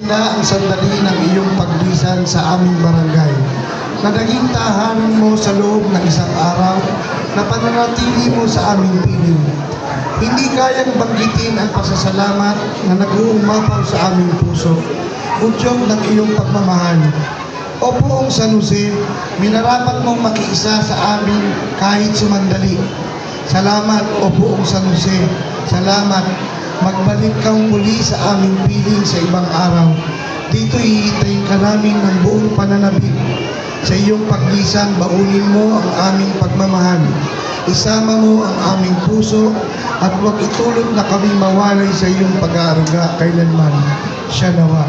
Na ang sandali ng iyong paglisan sa aming barangay, na naging tahanan mo sa loob ng isang araw, na pananatili mo sa aming piling. Hindi kayang banggitin ang pasasalamat na nag-uumapaw sa aming puso, udyok ng iyong pagmamahal. O Poong San Jose, minarapat mong makiisa sa amin kahit sumandali. Salamat, O Poong San Jose, salamat. Magbalik kang muli sa aming piling sa ibang araw. Dito hihintayin ka namin ng buong pananabik. Sa iyong paglisan, baunin mo ang aming pagmamahal. Isama mo ang aming puso at huwag itulot na kami mawalay sa iyong pag-aaruga kailanman. Siya nawa.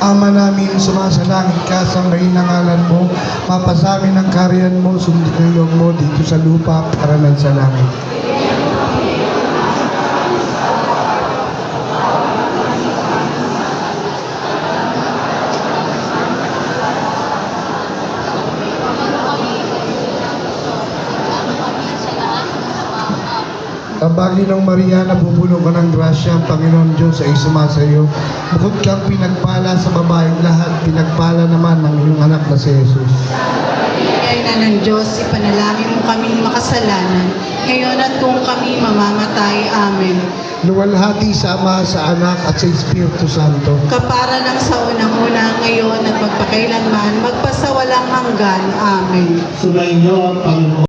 Ama namin, sumasalangit ka sa ngalan mo, mapasamin ang kariyan mo, sundin ang loob mo dito sa lupa para ng sa langit. Tabagin ng Maria na pupuno ka ng grasya, ang Panginoon Diyos ay sumasayo. Bukod kang pinagpala sa babaeng lahat, pinagpala naman ng iyong anak na si Jesus. Kaya na ng Diyos, ipanalangin mo kaming makasalanan, ngayon at kung kami mamamatay. Amen. Luwalhati sa Ama, sa Anak at sa Espiritu Santo. Kapara ng sa unang-una, ngayon at magpakailanman, magpasawalang hanggan. Amen. Sumainyo ang Panginoon.